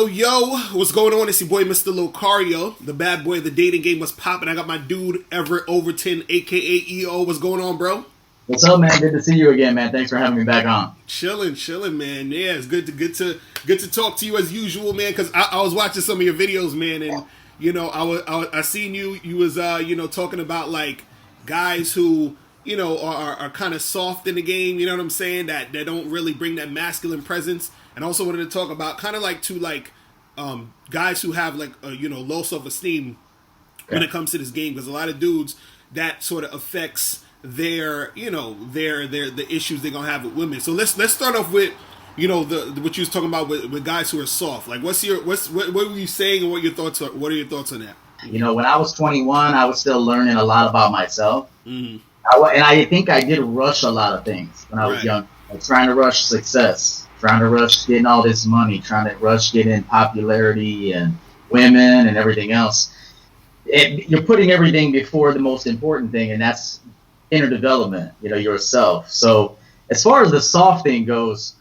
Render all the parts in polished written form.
Yo, what's going on? It's your boy, Mr. Locario. The bad boy of the dating game was popping. I got my dude, Everett, Overton, a.k.a. EO. What's going on, bro? What's up, man? Good to see you again, man. Thanks for having me back on. Chilling, man. Yeah, it's good to talk to you as usual, man, because I was watching some of your videos, man, and, you know, I seen you was, talking about, like, guys who, you know, are kind of soft in the game, you know what I'm saying, that they don't really bring that masculine presence. And also wanted to talk about kind of like guys who have like low self-esteem when it comes to this game, because a lot of dudes that sort of affects their the issues they're gonna have with women. So let's start off with what you was talking about with guys who are soft. Like what were you saying, and what are your thoughts on that? You know, when I was 21, I was still learning a lot about myself, Mm-hmm. and I think I did rush a lot of things when I was young. Like trying to rush success. Trying to rush getting all this money, trying to rush getting popularity and women and everything else. You're putting everything before the most important thing, and that's inner development, yourself. So as far as the soft thing goes,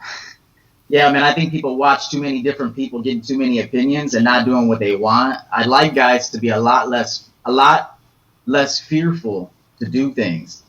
yeah, man, I think people watch too many different people getting too many opinions and not doing what they want. I'd like guys to be a lot less fearful to do things.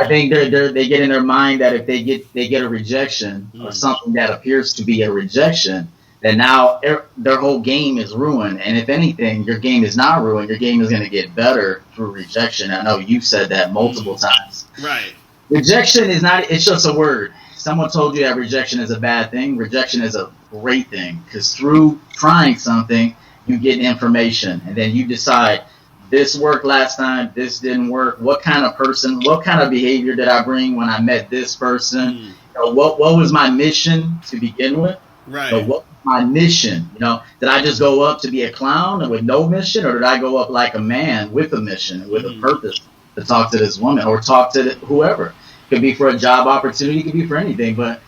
I think they get in their mind that if they get a rejection or something that appears to be a rejection, then now their whole game is ruined. And if anything, your game is not ruined. Your game is going to get better through rejection. I know you've said that multiple times. Right. Rejection is not. It's just a word. Someone told you that rejection is a bad thing. Rejection is a great thing, because through trying something, you get information, and then you decide, this worked last time, this didn't work. What kind of person, what kind of behavior did I bring when I met this person? What was my mission to begin with? Right. What was my mission? Did I just go up to be a clown with no mission, or did I go up like a man with a mission, with a purpose to talk to this woman or talk to whoever? Could be for a job opportunity, could be for anything. But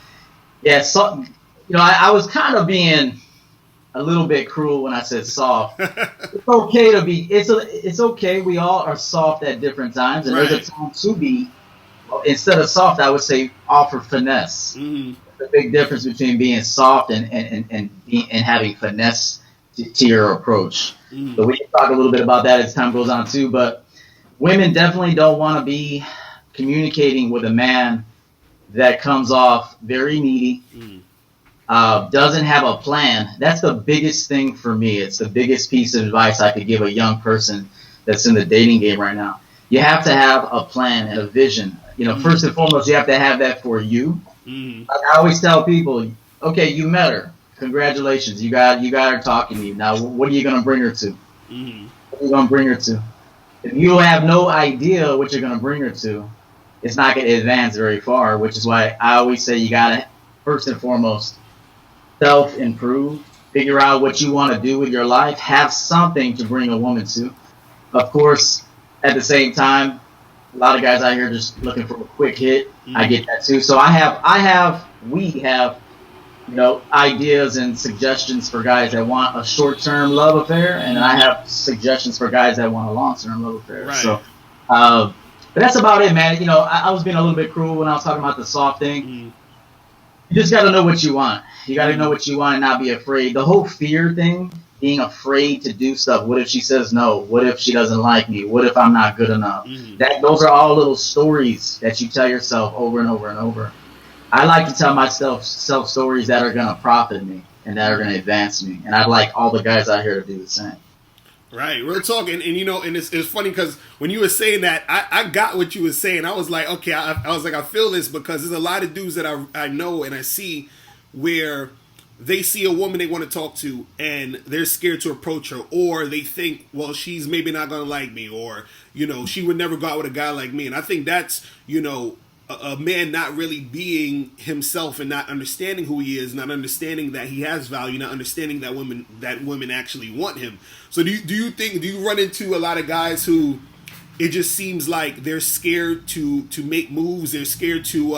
yeah, so I was kind of being a little bit cruel when I said soft. It's okay to be. It's okay. We all are soft at different times, and there's a time to be. Instead of soft, I would say offer finesse. Mm-hmm. The big difference between being soft and having finesse to your approach. Mm-hmm. So we can talk a little bit about that as time goes on too. But women definitely don't want to be communicating with a man that comes off very needy. Mm-hmm. Doesn't have a plan. That's the biggest thing for me. It's the biggest piece of advice I could give a young person that's in the dating game right now. You have to have a plan and a vision. First and foremost, you have to have that for you. Like I always tell people, okay, you met her. Congratulations. You got her talking to you. Now, what are you going to bring her to? What are you going to bring her to? If you have no idea what you're going to bring her to, it's not going to advance very far, which is why I always say you got to, first and foremost, self-improve, figure out what you want to do with your life, have something to bring a woman to. Of course, at the same time, a lot of guys out here just looking for a quick hit. I get that too. So we have, ideas and suggestions for guys that want a short-term love affair, and I have suggestions for guys that want a long-term love affair. Right. So, but that's about it, man. I was being a little bit cruel when I was talking about the soft thing. You just got to know what you want. You got to know what you want and not be afraid. The whole fear thing, being afraid to do stuff. What if she says no? What if she doesn't like me? What if I'm not good enough? Those are all little stories that you tell yourself over and over and over. I like to tell myself stories that are going to profit me and that are going to advance me. And I'd like all the guys out here to do the same. Right, real talk, and it's funny because when you were saying that, I got what you were saying. I was like, okay, I was like, I feel this, because there's a lot of dudes that I know and I see where they see a woman they want to talk to and they're scared to approach her, or they think, well, she's maybe not going to like me, or she would never go out with a guy like me. And I think that's a man not really being himself and not understanding who he is, not understanding that he has value, not understanding that women actually want him. So do you run into a lot of guys who it just seems like they're scared to make moves, they're scared to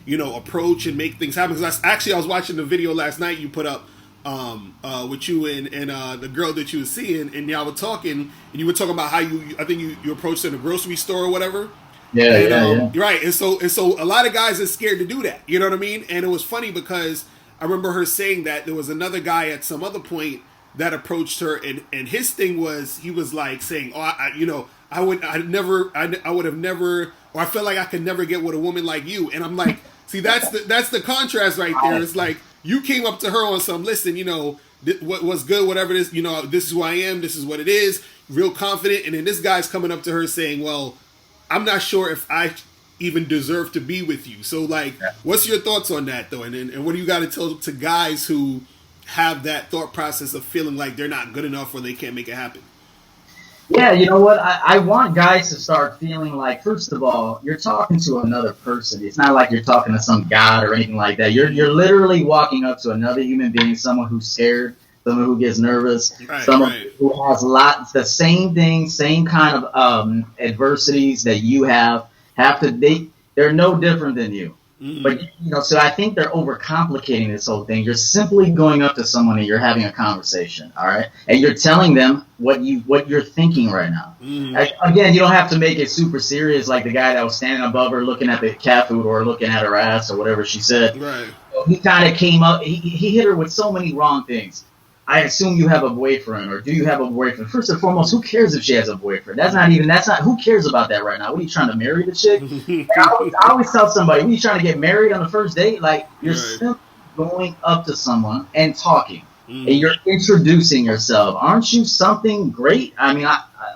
approach and make things happen? Because I was watching the video last night you put up with you and the girl that you were seeing, and y'all were talking, and you were talking about how I think you approached her in a grocery store or whatever. Yeah. Right. And so a lot of guys are scared to do that. You know what I mean? And it was funny because I remember her saying that there was another guy at some other point that approached her, and his thing was, he was like saying, "Oh, I would have never, or I felt like I could never get with a woman like you." And I'm like, see, that's the contrast right there. It's like you came up to her on some, listen, what's good, whatever it is, this is who I am, this is what it is, real confident, and then this guy's coming up to her saying, "Well, I'm not sure if I even deserve to be with you." So, like, what's your thoughts on that, though? And what do you got to tell to guys who have that thought process of feeling like they're not good enough or they can't make it happen? Yeah, you know what? I want guys to start feeling like, first of all, you're talking to another person. It's not like you're talking to some god or anything like that. You're literally walking up to another human being, someone who's scared, someone who gets nervous, someone who has the same things, same kind of adversities that you have to. They're no different than you. Mm-hmm. But, so I think they're overcomplicating this whole thing. You're simply going up to someone and you're having a conversation, all right? And you're telling them what you're thinking right now. Mm-hmm. Again, you don't have to make it super serious like the guy that was standing above her looking at the cat food or looking at her ass or whatever she said. Right. He kind of came up, he hit her with so many wrong things. I assume you have a boyfriend, or do you have a boyfriend? First and foremost, who cares if she has a boyfriend? Who cares about that right now? What are you trying to marry the chick? I always tell somebody, what are you trying to get married on the first date? Like, you're simply going up to someone and talking, and you're introducing yourself. Aren't you something great? I mean,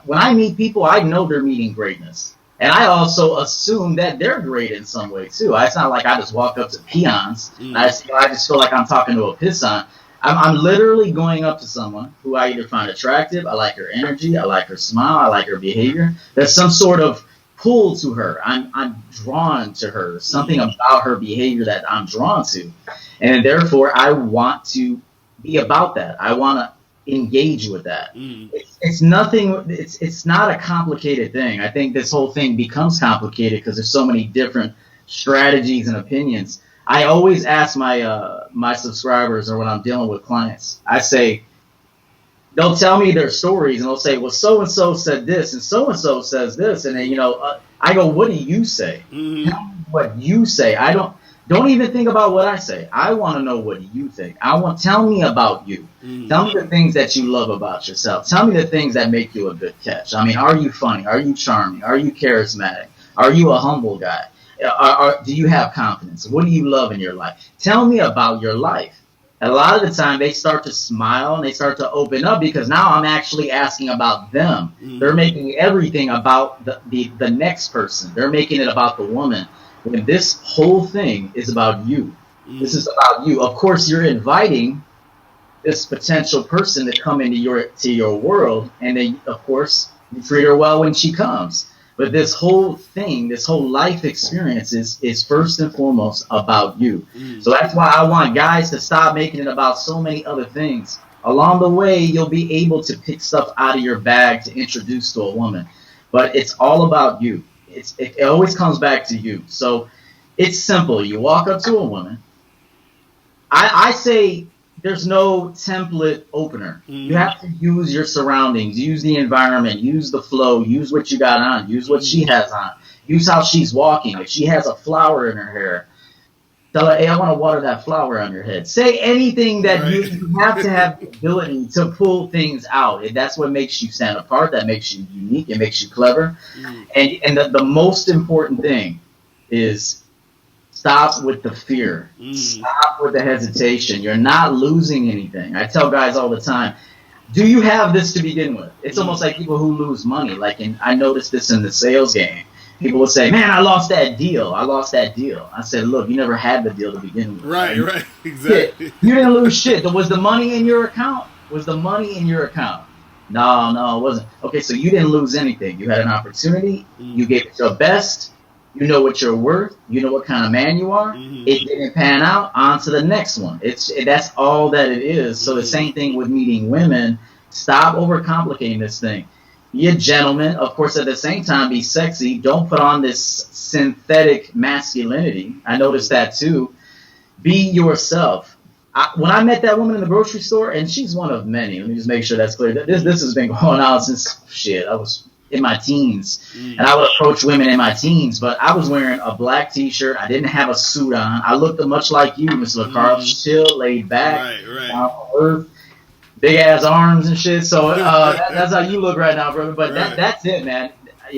when I meet people, I know they're meeting greatness. And I also assume that they're great in some way, too. It's not like I just walk up to peons. I just feel like I'm talking to a pissant. I'm literally going up to someone who I either find attractive, I like her energy, I like her smile, I like her behavior. There's some sort of pull to her. I'm drawn to her. Something about her behavior that I'm drawn to. And therefore, I want to be about that. I want to engage with that. It's nothing. It's not a complicated thing. I think this whole thing becomes complicated because there's so many different strategies and opinions. I always ask my subscribers, or when I'm dealing with clients, I say, they'll tell me their stories and they'll say, well, so-and-so said this and so-and-so says this. And then, I go, what do you say? Mm-hmm. Tell me what you say. I don't even think about what I say. I want to know what you think. Tell me about you. Mm-hmm. Tell me the things that you love about yourself. Tell me the things that make you a good catch. I mean, are you funny? Are you charming? Are you charismatic? Are you a humble guy? Do you have confidence? What do you love in your life? Tell me about your life. And a lot of the time, they start to smile and they start to open up because now I'm actually asking about them. Mm-hmm. They're making everything about the next person. They're making it about the woman. When this whole thing is about you. Mm-hmm. This is about you. Of course, you're inviting this potential person to come into your world, and then, of course, you treat her well when she comes. But this whole thing, this whole life experience is first and foremost about you. So that's why I want guys to stop making it about so many other things. Along the way, you'll be able to pick stuff out of your bag to introduce to a woman. But it's all about you. It always comes back to you. So it's simple. You walk up to a woman. I say there's no template opener. You have to use your surroundings, use the environment, use the flow, use what you got on, use what she has on, use how she's walking. If she has a flower in her hair, tell her, hey, I want to water that flower on your head. Say anything that you have to have the ability to pull things out. And that's what makes you stand apart. That makes you unique. It makes you clever. And the most important thing is stop with the fear. Stop with the hesitation. You're not losing anything. I tell guys all the time, do you have this to begin with? It's almost like people who lose money. I noticed this in the sales game. People will say, man, I lost that deal. I said, look, you never had the deal to begin with. Right, exactly. You didn't lose shit. Was the money in your account? No, it wasn't. Okay, so you didn't lose anything. You had an opportunity. You gave it your best. You know what you're worth. You know what kind of man you are. It didn't pan out. On to the next one. That's all that it is. So the same thing with meeting women. Stop overcomplicating this thing. Be a gentleman. Of course, at the same time, be sexy. Don't put on this synthetic masculinity. I noticed that too. Be yourself. When I met that woman in the grocery store, and she's one of many. Let me just make sure that's clear. This has been going on since I was in my teens, and I would approach women in my teens, but I was wearing a black T-shirt. I didn't have a suit on. I looked much like you, Miss Locario, chill, laid back, down to earth, big ass arms and shit. So that's how you look right now, brother. But that's it, man.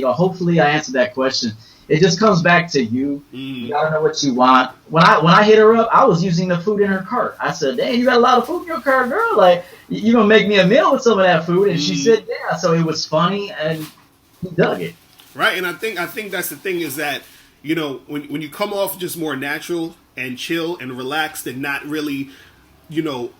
Hopefully I answered that question. It just comes back to you. You gotta know what you want. When I hit her up, I was using the food in her cart. I said, "Dang, you got a lot of food in your cart, girl. Like, you gonna make me a meal with some of that food?" And she said, "Yeah." So it was funny, and he dug it. Right, and I think that's the thing is that when you come off just more natural and chill and relaxed and not really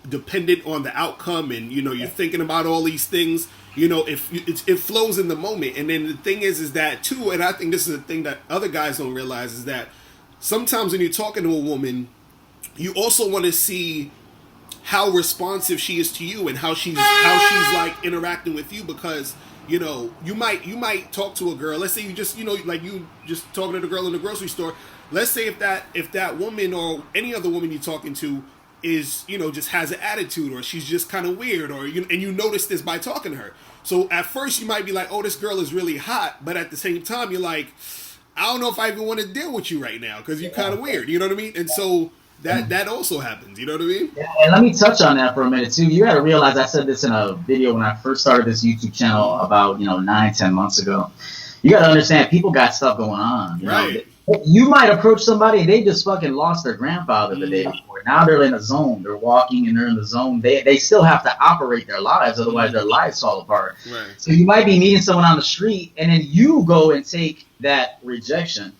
dependent on the outcome, and you're thinking about all these things. It flows in the moment. And then the thing is that too, and I think this is the thing that other guys don't realize, is that sometimes when you're talking to a woman, you also want to see how responsive she is to you and how she's like interacting with you, because you might talk to a girl. Let's say you just like you just talking to the girl in the grocery store. Let's say if that woman or any other woman you're talking to is just has an attitude, or she's just kind of weird, or and you notice this by talking to her. So at first you might be like, oh, this girl is really hot, but at the same time you're like, I don't know if I even want to deal with you right now because you're kind of weird. You know what I mean? And so that also happens. You know what I mean? Yeah, and let me touch on that for a minute too. You got to realize, I said this in a video when I first started this YouTube channel about 9-10 months ago. You got to understand, people got stuff going on. You might approach somebody and they just fucking lost their grandfather the day before. Now they're in a zone. They're walking and they're in the zone. They still have to operate their lives, otherwise their lives fall apart. Right. So you might be meeting someone on the street, and then you go and take that rejection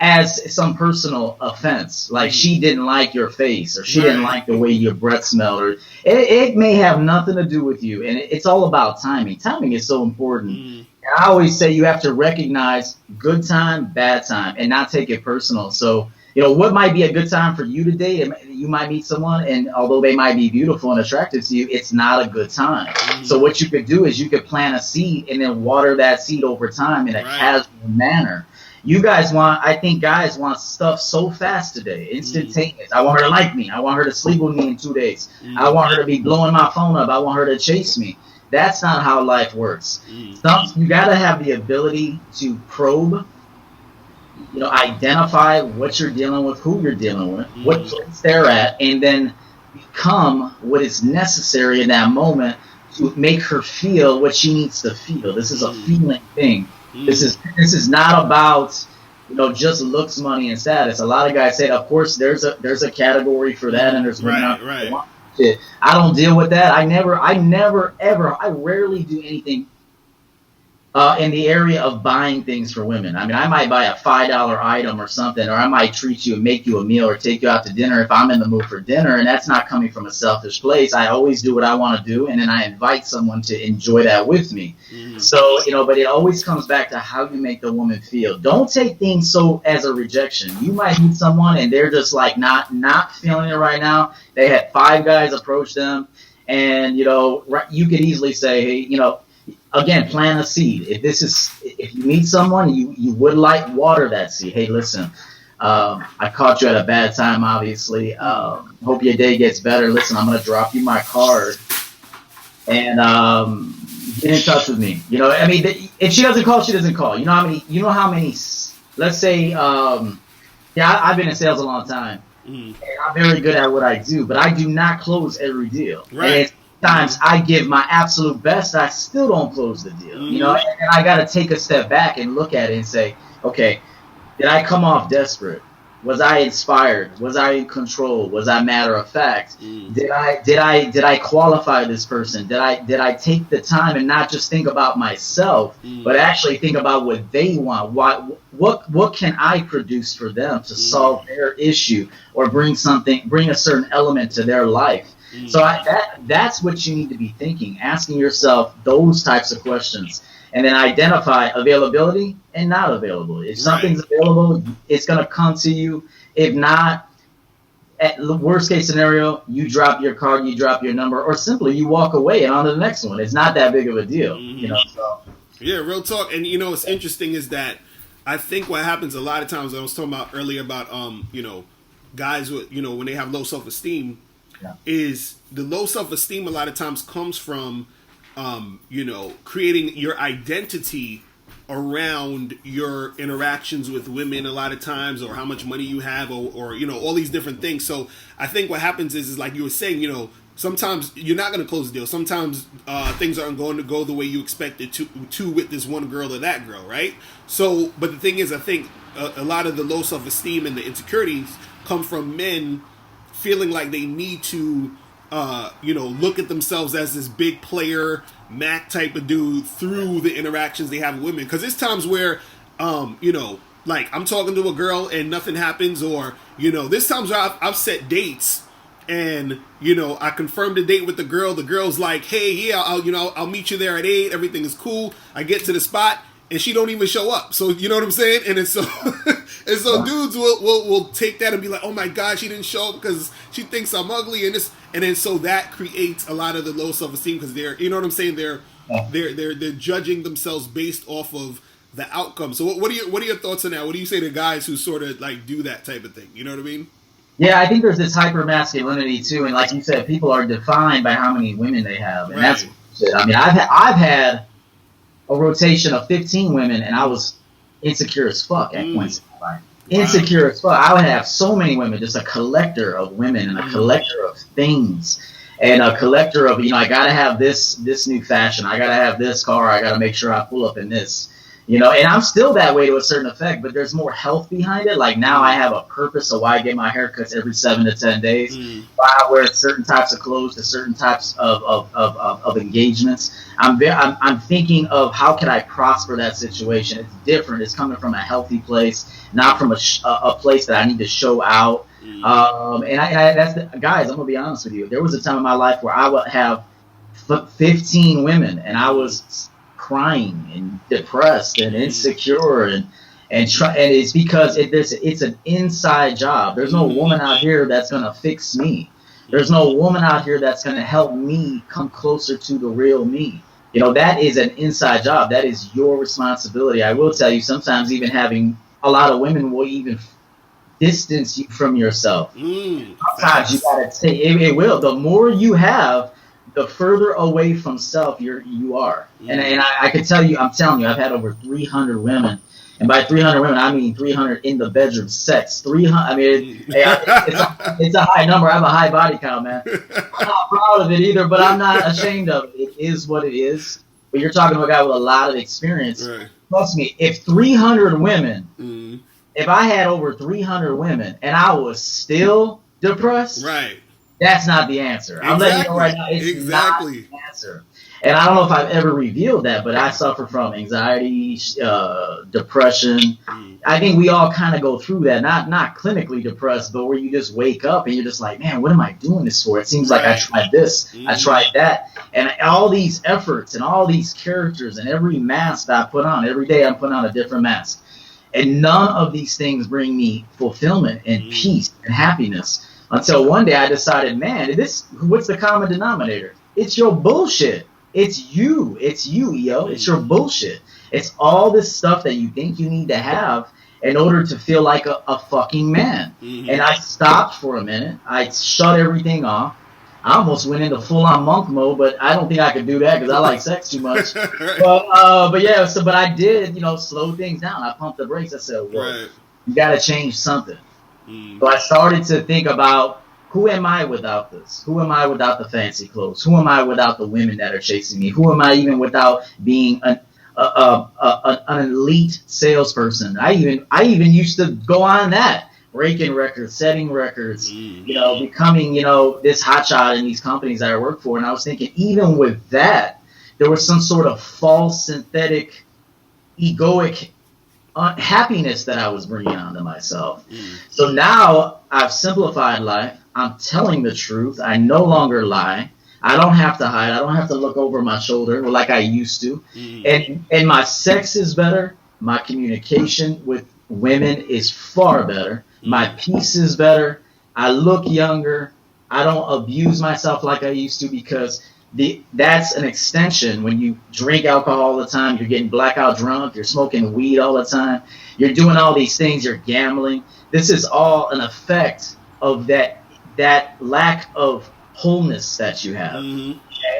as some personal offense. Like she didn't like your face, or she didn't like the way your breath smelled, or it may have nothing to do with you. And it's all about timing. Timing is so important. I always say you have to recognize good time, bad time, and not take it personal. So, what might be a good time for you today? You might meet someone, and although they might be beautiful and attractive to you, it's not a good time. So what you could do is you could plant a seed and then water that seed over time in a casual manner. I think guys want stuff so fast today, instantaneous. I want her to like me. I want her to sleep with me in 2 days. I want her to be blowing my phone up. I want her to chase me. That's not how life works. You got to have the ability to probe, identify what you're dealing with, who you're dealing with, what place they're at, and then become what is necessary in that moment to make her feel what she needs to feel. This is a feeling thing. This is not about just looks, money, and status. A lot of guys say, of course, there's a category for that, and there's right. I don't deal with that. I rarely do anything in the area of buying things for women. I mean, I might buy a $5 item or something, or I might treat you and make you a meal or take you out to dinner if I'm in the mood for dinner, and that's not coming from a selfish place. I always do what I want to do, and then I invite someone to enjoy that with me. So, but it always comes back to how you make the woman feel. Don't take things so as a rejection. You might meet someone and they're just like not feeling it right now. They had 5 guys approach them, and you could easily say, hey, again, plant a seed. If you meet someone, you would like water that seed. Hey, listen, I caught you at a bad time, obviously. Hope your day gets better. Listen, I'm gonna drop you my card, and get in touch with me. If she doesn't call, she doesn't call. You know how many. Let's say, I've been in sales a long time. And I'm very good at what I do, but I do not close every deal. Right. Times I give my absolute best, I still don't close the deal. And I got to take a step back and look at it and say, okay, did I come off desperate? Was I inspired? Was I in control? Was I matter of fact? Did I qualify this person? Did I take the time and not just think about myself, but actually think about what they want? What can I produce for them to solve their issue or bring a certain element to their life? So that's what you need to be thinking, asking yourself those types of questions, and then identify availability and not available. If something's available, it's going to come to you. If not, at the worst case scenario, you drop your card, you drop your number, or simply you walk away and on to the next one. It's not that big of a deal. So. Yeah, real talk. And what's interesting is that I think what happens a lot of times, I was talking about earlier about guys with when they have low self-esteem. Is the low self-esteem a lot of times comes from, creating your identity around your interactions with women a lot of times, or how much money you have, or you know, all these different things. So I think what happens is like you were saying, you know, sometimes you're not going to close the deal. Sometimes things aren't going to go the way you expected to with this one girl or that girl, right? So, but the thing is, I think a lot of the low self-esteem and the insecurities come from men feeling like they need to, you know, look at themselves as this big player, Mac type of dude through the interactions they have with women. Because there's times where, you know, like I'm talking to a girl and nothing happens, or, you know, there's times where I've set dates and, you know, I confirmed a date with the girl. The girl's like, hey, yeah, I'll meet you there at 8. Everything is cool. I get to the spot and she don't even show up. So, you know what I'm saying? And it's so, and so dudes will take that and be like, oh my God, she didn't show up because she thinks I'm ugly. And then so that creates a lot of the low self-esteem because they're, you know what I'm saying? They're judging themselves based off of the outcome. So what are your thoughts on that? What do you say to guys who sort of like do that type of thing? You know what I mean? Yeah, I think there's this hyper masculinity too, and like you said, people are defined by how many women they have, and that's shit. I mean, I've had a rotation of 15 women, and I was insecure as fuck at points in my life. Insecure as fuck. I would have so many women, just a collector of women and a collector of things, and a collector of, you know, I gotta have this new fashion, I gotta have this car, I gotta make sure I pull up in this. You know, and I'm still that way to a certain effect, but there's more health behind it. Like now I have a purpose of why I get my haircuts every 7 to 10 days. Why I wear certain types of clothes to certain types of engagements. I'm thinking of how can I prosper that situation. It's different. It's coming from a healthy place, not from a place that I need to show out. Guys, I'm gonna be honest with you. There was a time in my life where I would have 15 women, and I was crying and depressed and insecure and it's because it's an inside job. There's no woman out here that's gonna fix me. There's no woman out here that's gonna help me come closer to the real me. You know, that is an inside job. That is your responsibility. I will tell you, sometimes even having a lot of women will even distance you from yourself. Sometimes you gotta take it will. The more you have, the further away from self you are. And I can tell you, I'm telling you, I've had over 300 women. And by 300 women, I mean 300 in the bedroom sex. 300, I mean, it's a high number. I have a high body count, man. I'm not proud of it either, but I'm not ashamed of it. It is what it is. But you're talking to a guy with a lot of experience. Right. Trust me, if 300 women, if I had over 300 women and I was still depressed, right? That's not the answer. I'm letting you know right now, it's not the answer. And I don't know if I've ever revealed that, but I suffer from anxiety, depression. I think we all kind of go through that, not clinically depressed, but where you just wake up and you're just like, man, what am I doing this for? It seems like I tried this, I tried that. And all these efforts and all these characters and every mask that I put on, every day I'm putting on a different mask. And none of these things bring me fulfillment and peace and happiness. Until one day I decided, man, what's the common denominator? It's your bullshit. It's you, yo. It's your bullshit. It's all this stuff that you think you need to have in order to feel like a fucking man. And I stopped for a minute. I shut everything off. I almost went into full-on monk mode, but I don't think I could do that because I like sex too much. But I did, slow things down. I pumped the brakes. I said, well, you got to change something. So I started to think about, who am I without this? Who am I without the fancy clothes? Who am I without the women that are chasing me? Who am I even without being an elite salesperson? I even used to go on that, breaking records, setting records, becoming, this hotshot in these companies that I work for. And I was thinking, even with that, there was some sort of false, synthetic, egoic happiness that I was bringing onto myself. So now I've simplified life. I'm telling the truth. I no longer lie. I don't have to hide. I don't have to look over my shoulder like I used to. And my sex is better. My communication with women is far better. My peace is better. I look younger. I don't abuse myself like I used to, because that's an extension. When you drink alcohol all the time, you're getting blackout drunk, you're smoking weed all the time, you're doing all these things, you're gambling. This is all an effect of that lack of wholeness that you have.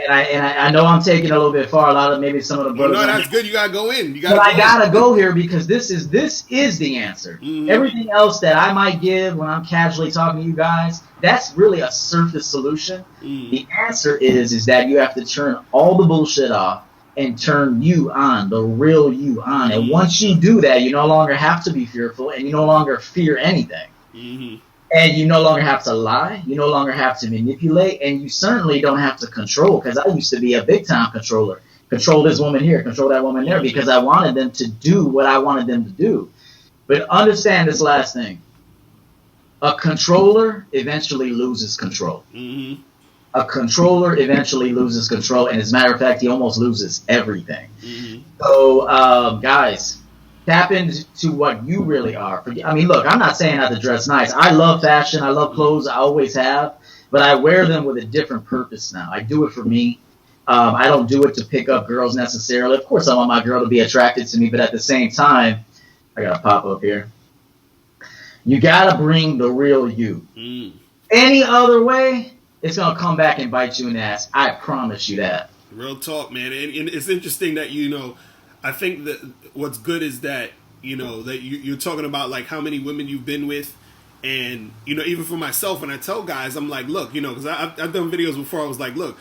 I know I'm taking a little bit far. A lot of maybe some of the brothers. No, that's good. You gotta go in. But I gotta go here because this is the answer. Mm-hmm. Everything else that I might give when I'm casually talking to you guys, that's really a surface solution. Mm-hmm. The answer is that you have to turn all the bullshit off and turn you on, the real you on. And once you do that, you no longer have to be fearful, and you no longer fear anything. Mm-hmm. And you no longer have to lie. You no longer have to manipulate, and you certainly don't have to control. Because I used to be a big time controller. Control this woman here, control that woman there, because I wanted them to do what I wanted them to do. But understand this last thing: a controller eventually loses control. Mm-hmm. A controller eventually loses control, and as a matter of fact, he almost loses everything. Mm-hmm. So, guys, tap into what you really are. I mean, look, I'm not saying not to dress nice. I love fashion. I love clothes. I always have. But I wear them with a different purpose now. I do it for me. I don't do it to pick up girls necessarily. Of course, I want my girl to be attracted to me. But at the same time, I got to pop up here. You got to bring the real you. Mm. Any other way, it's going to come back and bite you in the ass. I promise you that. Real talk, man. And it's interesting that, I think that what's good is that, that you're talking about like how many women you've been with. And, even for myself, when I tell guys, I'm like, look, because I've done videos before. I was like, look,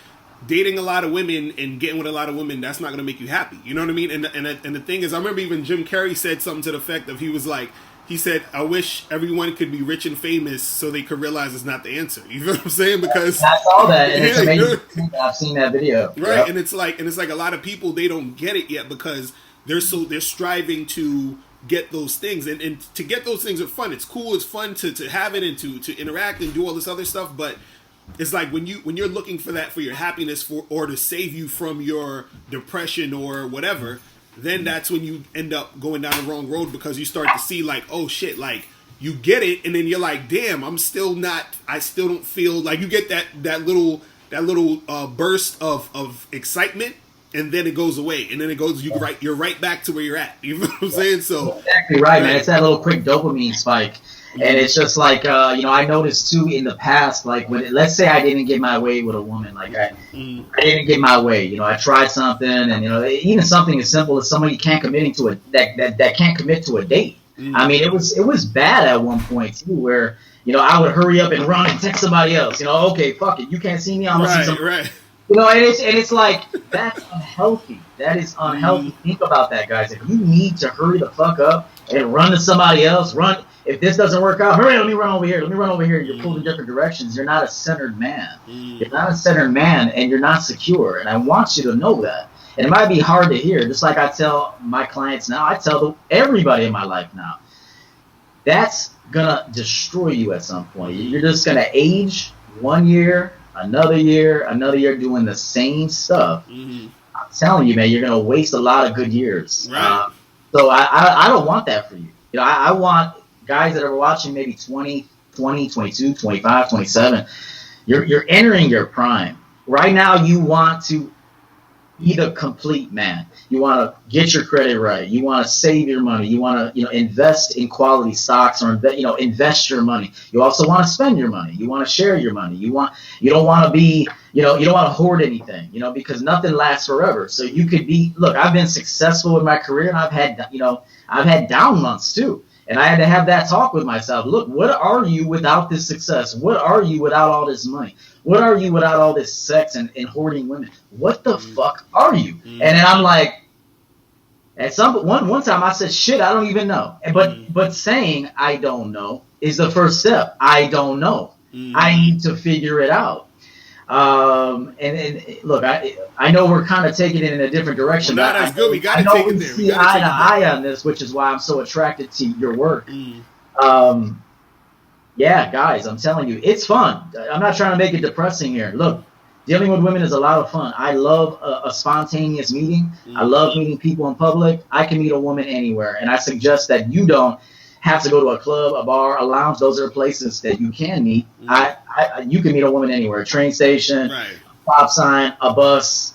dating a lot of women and getting with a lot of women, that's not going to make you happy. You know what I mean? And the thing is, I remember even Jim Carrey said something to the effect of, he said, I wish everyone could be rich and famous so they could realize it's not the answer. You know what I'm saying? Because I saw that, and it's amazing. I've seen that video. Right, yep. and it's like a lot of people, they don't get it yet because they're striving to get those things, and to get those things are fun. It's cool, it's fun to have it and to interact and do all this other stuff, but it's like when you're looking for that for your happiness or to save you from your depression or whatever, then that's when you end up going down the wrong road, because you start to see like, oh shit, like you get it, and then you're like, damn, I still don't feel like, you get that little burst of excitement, and then it goes away, and then you're right back to where you're at. You know what I'm saying? So exactly right, man. It's that little quick dopamine spike. And it's just like, I noticed too in the past, like let's say I didn't get my way with a woman, like I didn't get my way, I tried something, and even something as simple as somebody can't commit to that can't commit to a date. I mean, it was bad at one point too, where I would hurry up and run and text somebody else. Okay, fuck it, you can't see me, I'm gonna see somebody. Right. And it's like, that's unhealthy. That is unhealthy. Think about that, guys. If you need to hurry the fuck up and run to somebody else, if this doesn't work out, hurry, let me run over here. You're pulled in different directions. You're not a centered man. You're not a centered man, and you're not secure. And I want you to know that. And it might be hard to hear. Just like I tell my clients now, I tell everybody in my life now, that's going to destroy you at some point. You're just going to age 1 year, another year doing the same stuff. I'm telling you, man, you're going to waste a lot of good years. Right. So I don't want that for you. I want guys that are watching maybe 20, 22, 25, 27. You're entering your prime. Right now, you want to be the complete man. You want to get your credit right. You want to save your money. You want to, invest in quality stocks, or, invest your money. You also want to spend your money. You want to share your money. You don't want to be, you don't want to hoard anything, because nothing lasts forever. So you could be, look, I've been successful in my career, and I've had down months too. And I had to have that talk with myself. Look, what are you without this success? What are you without all this money? What are you without all this sex and hoarding women? What the fuck are you? And then I'm like, at one time I said, shit, I don't even know. But saying I don't know is the first step. I don't know. I need to figure it out. And look, I know we're kind of taking it in a different direction. Well, that's good. We got to take it there. We see eye to eye on this, which is why I'm so attracted to your work. Yeah, guys, I'm telling you, it's fun. I'm not trying to make it depressing here. Look, dealing with women is a lot of fun. I love a spontaneous meeting. I love meeting people in public. I can meet a woman anywhere, and I suggest that you don't have to go to a club, a bar, a lounge. Those are places that you can meet. You can meet a woman anywhere, a train station, right, stop sign, a bus,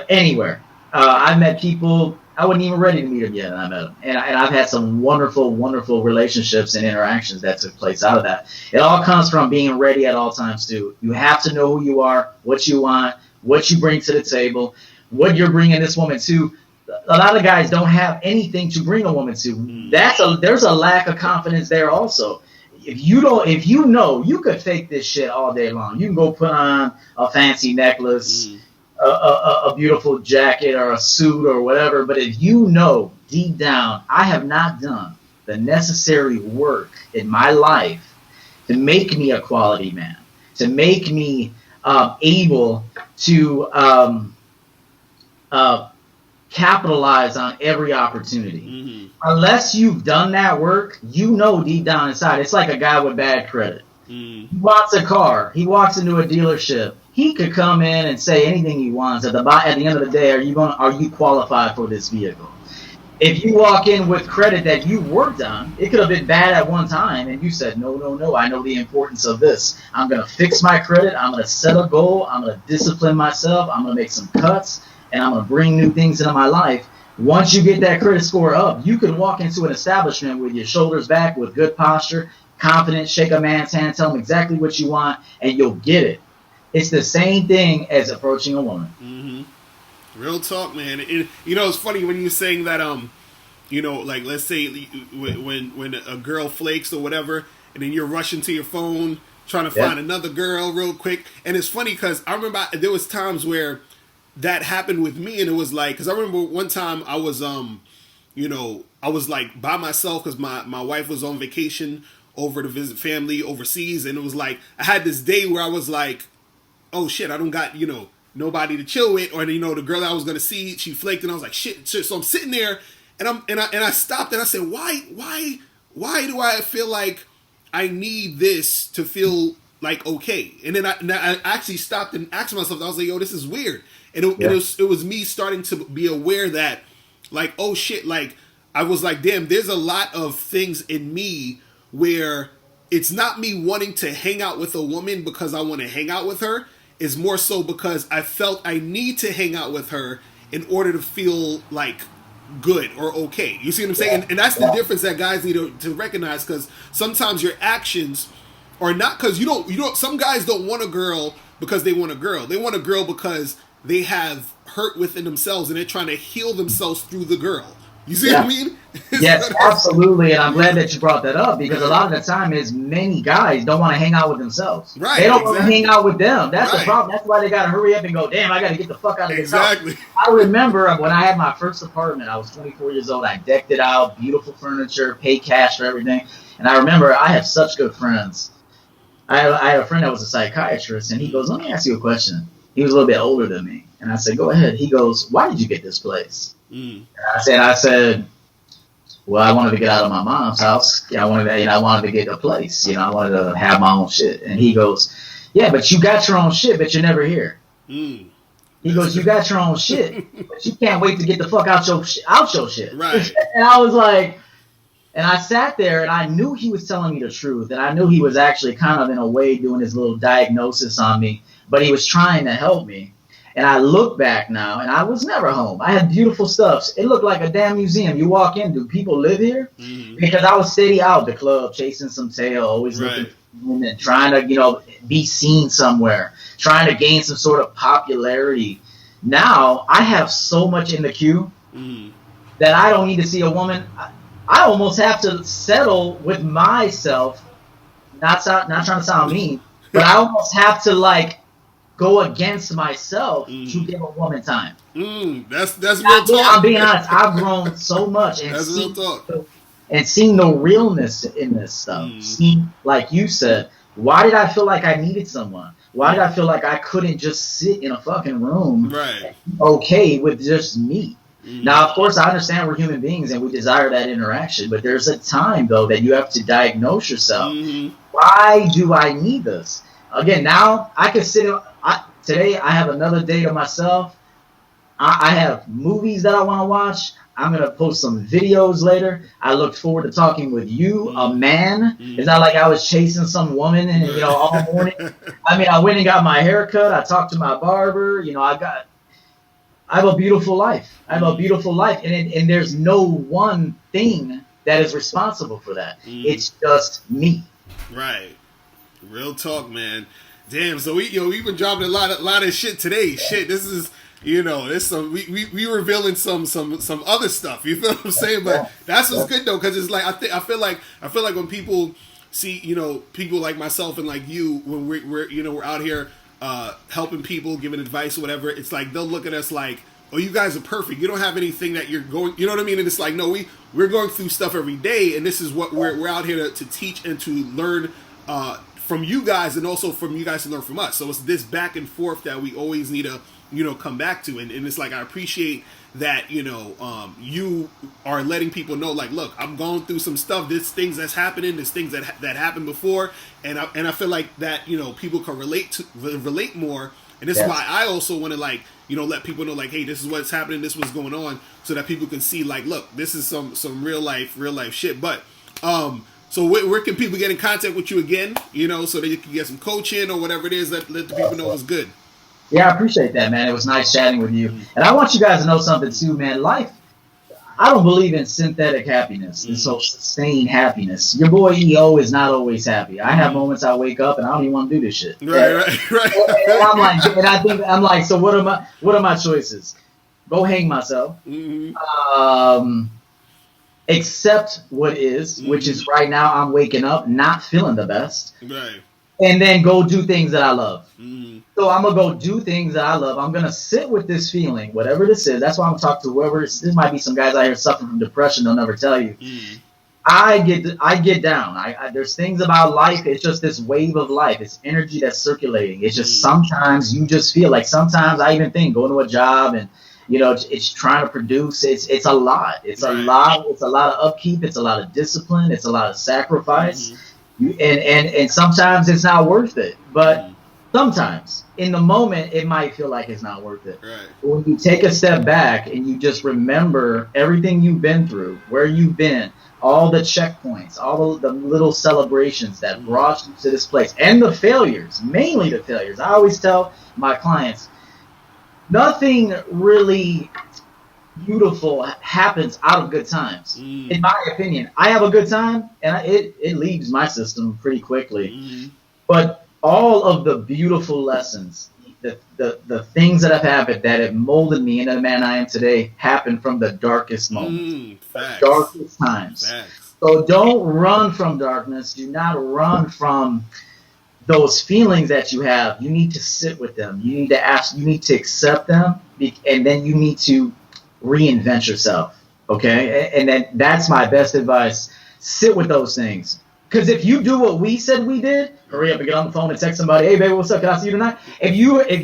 anywhere. I've met people, I wasn't even ready to meet them yet, and I met them. And I've had some wonderful, wonderful relationships and interactions that took place out of that. It all comes from being ready at all times, too. You have to know who you are, what you want, what you bring to the table, what you're bringing this woman to. A lot of guys don't have anything to bring a woman to. There's a lack of confidence there also. If you know you could fake this shit all day long. You can go put on a fancy necklace, a beautiful jacket or a suit or whatever. But if you know deep down, I have not done the necessary work in my life to make me a quality man, to make me able to capitalize on every opportunity. Unless you've done that work, you know deep down inside, it's like a guy with bad credit. He wants a car. He walks into a dealership. He could come in and say anything he wants. At the end of the day, are you qualified for this vehicle? If you walk in with credit that you worked on, it could have been bad at one time, and you said, no, I know the importance of this. I'm going to fix my credit. I'm going to set a goal. I'm going to discipline myself. I'm going to make some cuts. And I'm going to bring new things into my life. Once you get that credit score up, you can walk into an establishment with your shoulders back, with good posture, confident, shake a man's hand, tell him exactly what you want, and you'll get it. It's the same thing as approaching a woman. Real talk, man. It's funny when you're saying that, like let's say when a girl flakes or whatever, and then you're rushing to your phone trying to find another girl real quick. And it's funny because I remember there was times where that happened with me, and it was like, because I remember one time I was I was like by myself because my wife was on vacation over to visit family overseas, and it was like I had this day where I was like, oh shit, I don't got nobody to chill with, or the girl that I was gonna see, she flaked, and I was like shit. So I'm sitting there, and I stopped, and I said, why do I feel like I need this to feel like okay? And then I actually stopped and asked myself, I was like, yo, this is weird. And it was me starting to be aware that, like, oh shit, like, I was like, damn, there's a lot of things in me where it's not me wanting to hang out with a woman because I want to hang out with her. It's more so because I felt I need to hang out with her in order to feel like good or okay. You see what I'm saying? And that's the difference that guys need to recognize, because sometimes your actions are not because you don't. Some guys don't want a girl because they want a girl. They want a girl because they have hurt within themselves and they're trying to heal themselves through the girl. You see what I mean? Yes, absolutely. And I'm glad that you brought that up, because a lot of the time is many guys don't want to hang out with themselves. Right. They don't want to hang out with them. That's the problem. That's why they got to hurry up and go, damn, I got to get the fuck out of this house. I remember when I had my first apartment, I was 24 years old. I decked it out, beautiful furniture, paid cash for everything. And I remember I had such good friends. I had a friend that was a psychiatrist, and he goes, let me ask you a question. He was a little bit older than me. And I said, go ahead. He goes, why did you get this place? And I said, well, I wanted to get out of my mom's house. I wanted to get a place. I wanted to have my own shit. And he goes, yeah, but you got your own shit, but you're never here. He goes, you got your own shit, but you can't wait to get the fuck out your shit. Right. And I was like, and I sat there, and I knew he was telling me the truth, and I knew he was actually kind of in a way doing his little diagnosis on me, but he was trying to help me. And I look back now, and I was never home. I had beautiful stuff. It looked like a damn museum. You walk in, do people live here? Because I was steady out the club, chasing some tail, always looking for women, trying to, be seen somewhere, trying to gain some sort of popularity. Now, I have so much in the queue that I don't need to see a woman. I almost have to settle with myself, not trying to sound mean, but I almost have to, go against myself to give a woman time. That's real talk. I'm being honest. I've grown so much and seen the realness in this stuff. Seen, like you said, why did I feel like I needed someone? Why did I feel like I couldn't just sit in a fucking room okay with just me? Now, of course, I understand we're human beings and we desire that interaction, but there's a time, though, that you have to diagnose yourself. Why do I need this? Again, now I can sit today I have another day to myself. I have movies that I want to watch. I'm going to post some videos later. I look forward to talking with you, a man. It's not like I was chasing some woman and, all morning. I mean, I went and got my hair cut. I talked to my barber. I have a beautiful life. And there's no one thing that is responsible for that. It's just me. Right. Real talk, man. Damn. So we've been dropping a lot of shit today. Shit. This is. This some we revealing some other stuff. You feel what I'm saying? But that's what's good though, because it's like I feel like when people see people like myself and like you, when we're out here helping people, giving advice or whatever, it's like they'll look at us like, oh, you guys are perfect. You don't have anything that you're going. You know what I mean? And it's like, no, we're going through stuff every day, and this is what we're out here to teach and to learn from you guys, and also from you guys to learn from us. So it's this back and forth that we always need to come back to, and it's like I appreciate that you are letting people know, like, look, I'm going through some stuff. There's things that's happening. There's things that happened before, and I feel like that people can relate more, and this is why I also want to like let people know, like, hey, this is what's happening. This is what's going on, so that people can see, like, look, this is some real life shit. But so where can people get in contact with you again? So that you can get some coaching or whatever it is that let the people know is good. Yeah, I appreciate that, man. It was nice chatting with you. And I want you guys to know something too, man. Life, I don't believe in synthetic happiness and so sustained happiness. Your boy EO is not always happy. I have moments I wake up and I don't even want to do this shit. Right. And I'm like, so what are my choices? Go hang myself. Accept what is, which is right now I'm waking up not feeling the best. Right. And then go do things that I love. So I'm going to go do things that I love. I'm going to sit with this feeling, whatever this is. That's why I'm talking to whoever. This might be some guys out here suffering from depression. They'll never tell you. I get down. There's things about life. It's just this wave of life. It's energy that's circulating. It's just sometimes you just feel like, sometimes I even think going to a job and, it's trying to produce. It's a lot. It's a lot. It's a lot of upkeep. It's a lot of discipline. It's a lot of sacrifice. And sometimes it's not worth it. But sometimes in the moment it might feel like it's not worth it. Right. But when you take a step back and you just remember everything you've been through, where you've been, all the checkpoints, all the little celebrations that brought you to this place, and the failures, mainly the failures. I always tell my clients, nothing really beautiful happens out of good times. In my opinion, I have a good time and it leaves my system pretty quickly. But all of the beautiful lessons, the things that have happened that have molded me into the man I am today, happened from the darkest moments, the darkest times. So don't run from darkness. Do not run from those feelings that you have. You need to sit with them. You need to ask. You need to accept them, and then you need to reinvent yourself. Okay, and then that's my best advice. Sit with those things. Because if you do what we said we did, hurry up and get on the phone and text somebody, hey, baby, what's up? Can I see you tonight? If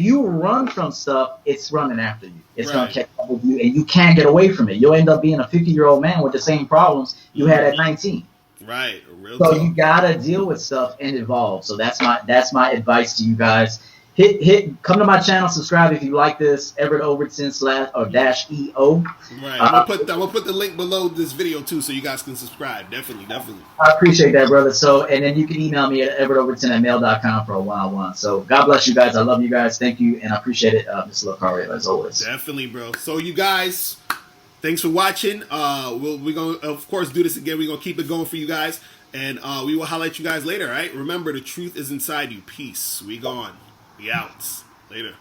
you run from stuff, it's running after you. It's going to catch up with you, and you can't get away from it. You'll end up being a 50-year-old man with the same problems you had at 19. Right. So you got to deal with stuff and evolve. So that's my advice to you guys. Come to my channel, subscribe if you like this, Everett Overton /EO. Right. I'm gonna put the link below this video too, so you guys can subscribe. Definitely. I appreciate that, brother. So, and then you can email me at everettoverton@mail.com for a one-on-one. So, God bless you guys. I love you guys. Thank you, and I appreciate it, Mr. Locario, as always. Definitely, bro. So, you guys, thanks for watching. We're gonna, of course, do this again. We're gonna keep it going for you guys, and we will highlight you guys later. All right. Remember, the truth is inside you. Peace. We gone. We out. Later.